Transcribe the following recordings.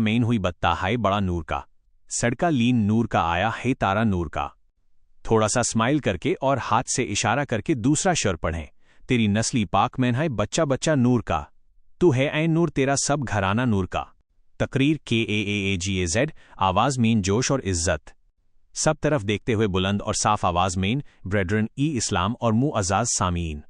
Main हुई बत्ता है बड़ा नूर का, सड़का लीन नूर का आया है तारा नूर का। थोड़ा सा स्माइल करके और हाथ से इशारा करके दूसरा शेर पढ़ें। तेरी नस्ली पाक मैन है बच्चा बच्चा नूर का, तू है ऐ नूर तेरा सब घराना नूर का। तकरीर KAAAGAZ, आवाज़ मीन जोश और इज्जत। सब तरफ देखते हुए बुलंद और साफ आवाज़ मीन ब्रेडरन इस्लाम और मुअज़्ज़ाज़ सामीन।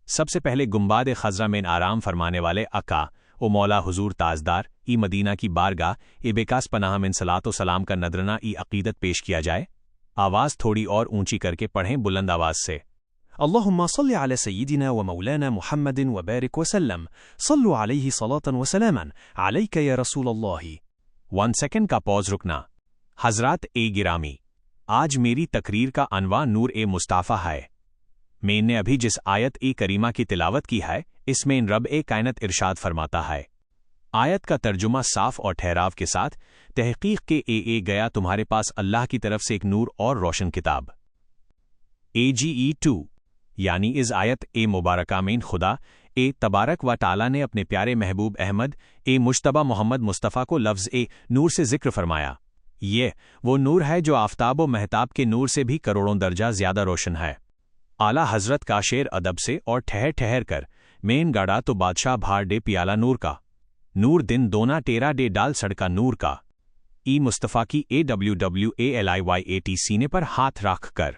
सबसे पहले गुंबाद खज़रा में आराम फरमाने वाले अका ओ मौला हुजूर ताजदार मदीना की बारगाह बेकास पनाह में सलात व सलाम का नदरना अक़ीदत पेश किया जाए। आवाज़ थोड़ी और ऊंची करके पढ़ें बुलंद आवाज़ से। अल्लाहुम्मा सल्लि अला सय्यिदिना व मौलाना मुहम्मदिन व बारिक व सल्लम, सल्लु अलैहि सलातन व सलामन अलैका या रसूलल्लाह। 1 सेकंड का पॉज रुकना। हज़रात गिरामी, आज मेरी तकरीर का अनवा नूर मुस्ताफ़ा है। मैंने अभी जिस आयत करीमा की तिलावत की है, इसमें रब कायनत इरशाद फरमाता है। आयत का तर्जुमा साफ और ठहराव के साथ, तहकीक के गया तुम्हारे पास अल्लाह की तरफ से एक नूर और रोशन किताब। AGE2 यानी इस आयत मुबारका में खुदा तबारक व ताला ने अपने प्यारे महबूब अहमद मुश्तबा मोहम्मद मुस्तफ़ा को लफ्ज़ नूर से जिक्र फरमाया। ये वो नूर है जो आफ़ताब व महताब के नूर से भी करोड़ों दर्जा ज़्यादा रोशन है। आला हज़रत का शेर अदब से और ठहर ठहर कर, मेन गाड़ा तो बादशाह भार डे पियाला नूर का, नूर दिन दोना टेरा डे डाल सड़का नूर का। मुस्तफ़ा की AWWALIYAT सीने पर हाथ रख कर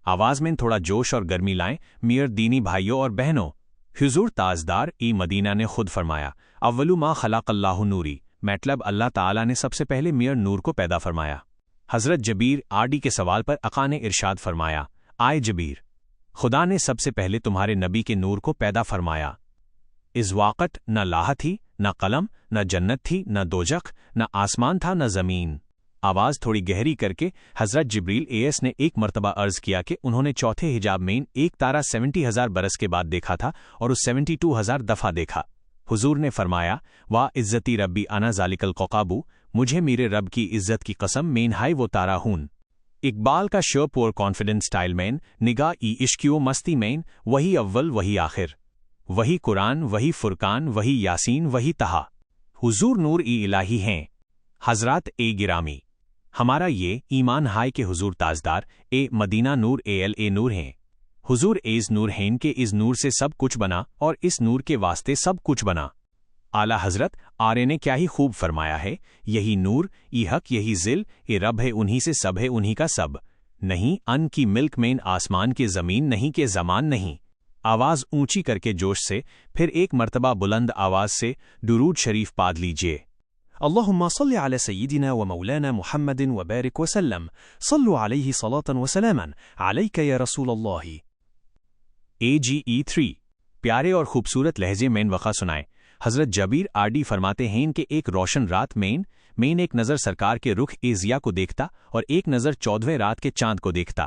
आवाज़ में थोड़ा जोश और गर्मी लाएं। मियर दीनी भाइयों और बहनों, हुजूर ताजदार मदीना ने खुद फरमाया, अव्वलु मा खलक़ल्लाहु नूरी, मतलब अल्लाह ताला ने सबसे पहले मियर नूर को पैदा फरमाया। हज़रत जबीर RD के सवाल पर अका ने इरशाद फरमाया, आए जबीर, खुदा ने सबसे पहले तुम्हारे नबी के नूर को पैदा फरमाया। इस वाक़त न लाह थी, न कलम, न जन्नत थी, न दोजख, न आसमान था, न ज़मीन। आवाज़ थोड़ी गहरी करके हज़रत जिब्रील AS ने एक मरतबा अर्ज़ किया कि उन्होंने चौथे हिजाब में एक तारा 70,000 बरस के बाद देखा था और उस 72,000 दफ़ा देखा। हुजूर ने फरमाया, वाह इज़्ज़ती रब्बी अना ज़ालिकल क़ौक़ाबू, मुझे मेरे रब की इज़्ज़त की कसम, मेन हाय वो तारा हून। इकबाल का शो पोर कॉन्फिडेंस स्टाइल मैन, निगाह इश्कियो मस्ती मैन, वही अव्वल वही आखिर, वही कुरान वही फुरकान वही यासीन वही तहा। हुजूर नूर इलाही हैं। हज़रात गिरामी, हमारा ये ईमान हाय के हुजूर ताजदार मदीना नूर ALA नूर हैं। हुजूर इस नूर हैं के इस नूर से सब कुछ बना और इस नूर के वास्ते सब कुछ बना। आला हज़रत RA ने क्या ही खूब फरमाया है, यही नूर हक यही ज़िल रब है, उन्हीं से सब है उन्हीं का सब। नहीं अन की मिल्क में आसमान के ज़मीन नहीं के ज़मान नहीं। आवाज़ ऊंची करके जोश से फिर एक मर्तबा बुलंद आवाज़ से दुरूद शरीफ पाद लीजिए। अल्लाहुम्मा सल्लि अला सय्यिदिना व मौलाना मुहम्मदिन व बारिक व सल्लम, सल्लु अलैहि सलातन व सलामन अलैका या रसूलल्लाह। AGE3 प्यारे और खूबसूरत लहजे में वक़ा सुनाए। हज़रत जबीर RD फरमाते हैं कि एक रोशन रात में एक नज़र सरकार के रुख ज़िया को देखता और एक नज़र 14वें रात के चांद को देखता।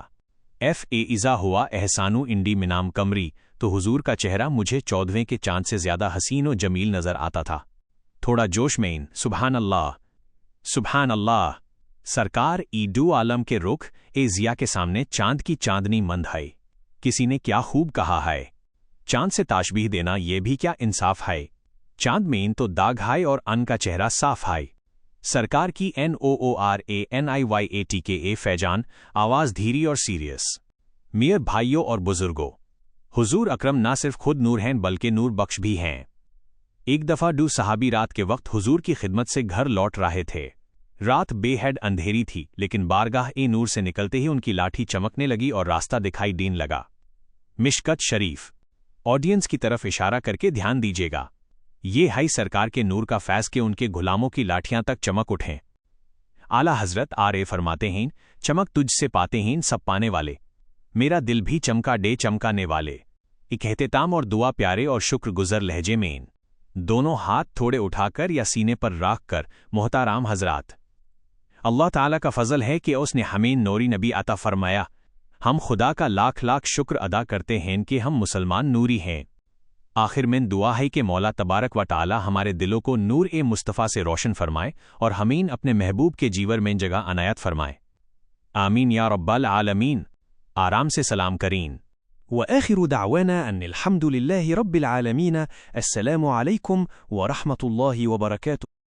इज़ा हुआ एहसानु इंडी मिनाम कमरी, तो हुजूर का चेहरा मुझे 14वें के चांद से ज़्यादा हसीन और जमील नज़र आता था। थोड़ा जोश में सुबहान अल्लाह, सुबहान अल्लाह। सरकार दो आलम के रुख ज़िया के सामने चांद की चांदनी मंद है। किसी ने क्या खूब कहा है, चांद से ताशबीह देना ये भी क्या इंसाफ है। चांद में तो दाग है और अन का चेहरा साफ है। सरकार की NOORANIYATKA फैजान आवाज़ धीरी और सीरियस। मियर भाइयों और बुजुर्गों, हुजूर अकरम ना सिर्फ खुद नूर हैं बल्कि नूर बख्श भी हैं। एक दफ़ा दो सहाबी रात के वक्त हुजूर की खिदमत से घर लौट रहे थे। रात बेहद अंधेरी थी, लेकिन बारगाह नूर से निकलते ही उनकी लाठी चमकने लगी और रास्ता दिखाई देने लगा। मिशकत शरीफ। ऑडियंस की तरफ इशारा करके ध्यान दीजिएगा। ये है सरकार के नूर का फैज़ के उनके गुलामों की लाठियां तक चमक उठें। आला हज़रत RA फरमाते हैं, चमक तुझसे पाते हैं सब पाने वाले, मेरा दिल भी चमका डे चमकाने वाले। एक एहतिताम और दुआ प्यारे और शुक्रगुज़र लहजे में, दोनों हाथ थोड़े उठाकर या सीने पर रख कर। मोहताराम हज़रात, अल्लाह ताला का फ़ज़ल है कि उसने हमें नूरी नबी अता फरमाया। हम खुदा का लाख लाख शुक्र अदा करते हैं कि हम मुसलमान नूरी हैं। आखिर में दुआ है कि मौला तबारक व ताला हमारे दिलों को नूर मुस्तफ़ा से रोशन फरमाए और हमीन अपने महबूब के जीवर में जगह अनायत फरमाए। आमीन या रब्बल आलमीन। आराम से सलाम करीन। व आखिरु दअवाना अनिल हम्दुलिल्लाहि रब्बिल आलमीन। अस्सलामु अलैकुम व रहमतुल्लाहि व बरकातुहू।